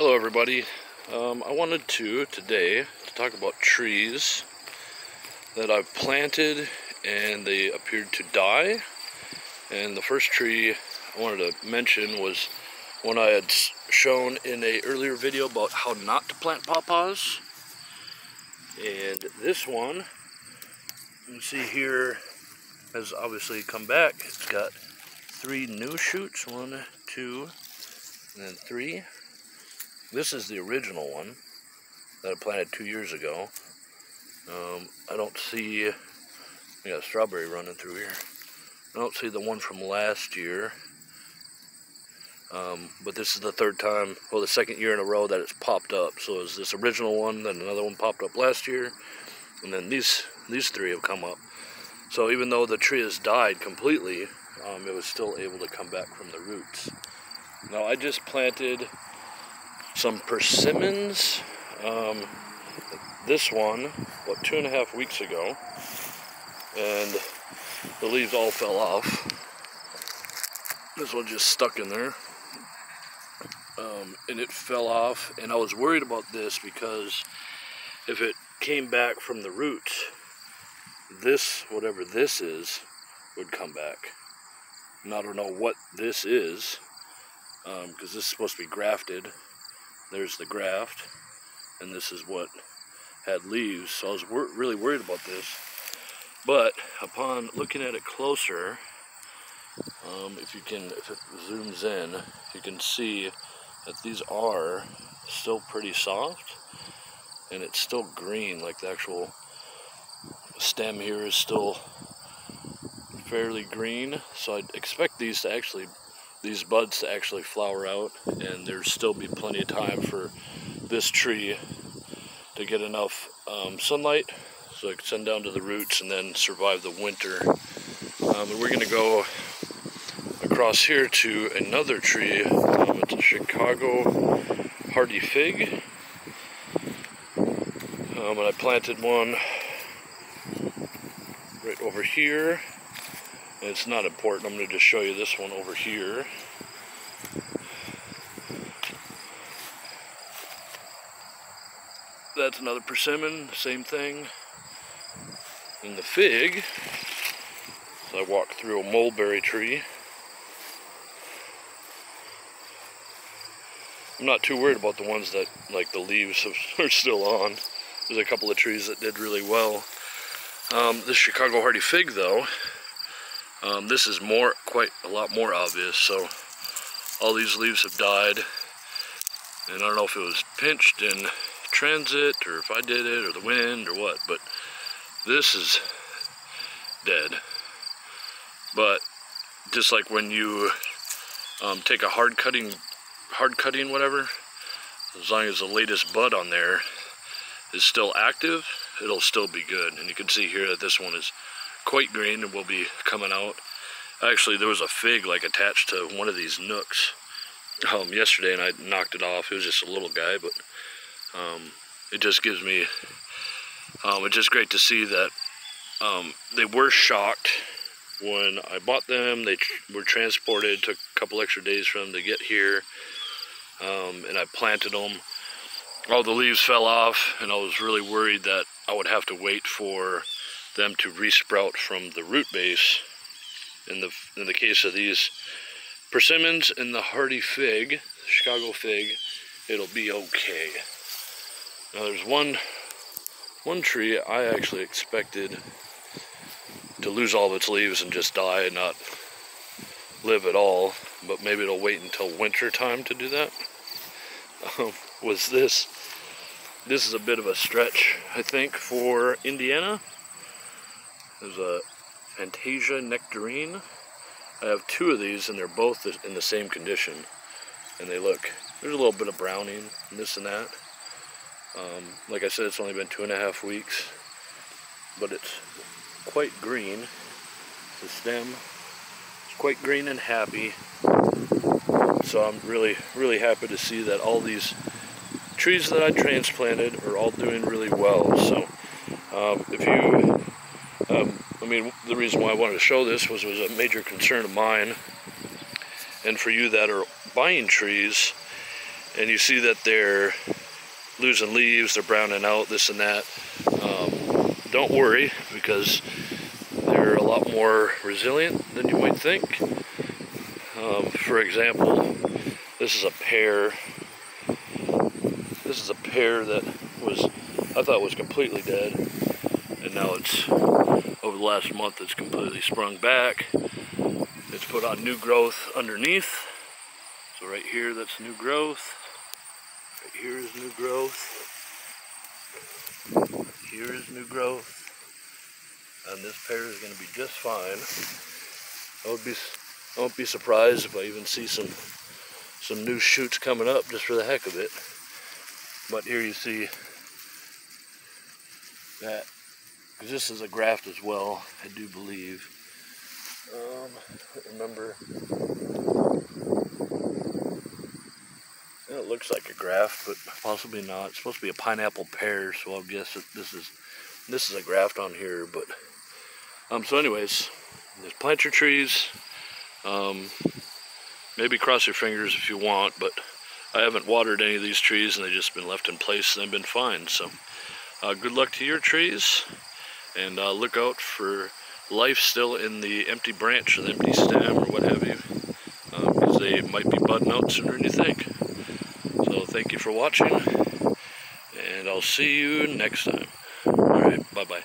Hello everybody. I wanted today to talk about trees that I've planted and they appeared to die. And the first tree I wanted to mention was one I had shown in an earlier video about how not to plant Paw Paws. And this one, you can see here, has obviously come back. It's got 3 new shoots, 1, 2, and then 3. This is the original one that I planted 2 years ago. I don't see, I got a strawberry running through here. I don't see the one from last year. But this is the third time, well, the second year in a row that it's popped up. So it was this original one, then another one popped up last year, and then these 3 have come up. So even though the tree has died completely, it was still able to come back from the roots. Now I just planted some persimmons, this one, about 2.5 weeks ago, and the leaves all fell off. This one just stuck in there, and it fell off, and I was worried about this because if it came back from the roots, this, whatever this is, would come back. And I don't know what this is, because this is supposed to be grafted. There's the graft, and this is what had leaves, so I was really worried about this. But upon looking at it closer, if it zooms in, you can see that these are still pretty soft, and it's still green, like the actual stem here is still fairly green. So I'd expect these buds to actually flower out, and there's still be plenty of time for this tree to get enough sunlight so it can send down to the roots and then survive the winter. And we're going to go across here to another tree. It's a Chicago hardy fig, and I planted one right over here. And it's not important, I'm going to just show you this one over here. That's another persimmon, same thing. And the fig, so I walked through a mulberry tree. I'm not too worried about the ones that, like, the leaves are still on. There's a couple of trees that did really well. This Chicago hardy fig, though, this is quite a lot more obvious. So all these leaves have died, and I don't know if it was pinched in transit or if I did it or the wind or what, but this is dead. But just like when you take a hard cutting whatever, as long as the latest bud on there is still active, it'll still be good. And you can see here that this one is quite green and will be coming out. Actually, there was a fig like attached to one of these nooks yesterday, and I knocked it off. It was just a little guy, but it just gives me, it's just great to see that they were shocked when I bought them. They were transported. It took a couple extra days for them to get here, and I planted them. All the leaves fell off, and I was really worried that I would have to wait for them to resprout from the root base. In the case of these persimmons and the hardy fig, Chicago fig, it'll be okay. Now there's one tree I actually expected to lose all of its leaves and just die and not live at all, but maybe it'll wait until winter time to do that. Was this is a bit of a stretch, I think, for Indiana. There's a Fantasia nectarine. I have 2 of these, and they're both in the same condition, and they look, there's a little bit of browning and this and that. Like I said, it's only been 2.5 weeks, but it's quite green. The stem is quite green and happy. So I'm really happy to see that all these trees that I transplanted are all doing really well. So the reason why I wanted to show this was a major concern of mine, and for you that are buying trees, and you see that they're losing leaves, they're browning out, this and that, don't worry, because they're a lot more resilient than you might think. For example, this is a pear. This is a pear that I thought was completely dead, and now it's, over the last month, it's completely sprung back. It's put on new growth underneath. So right here, that's new growth. Right here is new growth. Here is new growth. And this pear is going to be just fine. I won't be surprised if I even see some new shoots coming up just for the heck of it. But here you see that, because this is a graft as well, I do believe. I don't remember. It looks like a graft, but possibly not. It's supposed to be a pineapple pear, so I'll guess that this is a graft on here. But so anyways, just plant your trees. Maybe cross your fingers if you want, but I haven't watered any of these trees, and they've just been left in place and they've been fine. So good luck to your trees, and look out for life still in the empty branch or the empty stem or what have you, because they might be budding out sooner than you think. So thank you for watching, and I'll see you next time. Alright, bye-bye.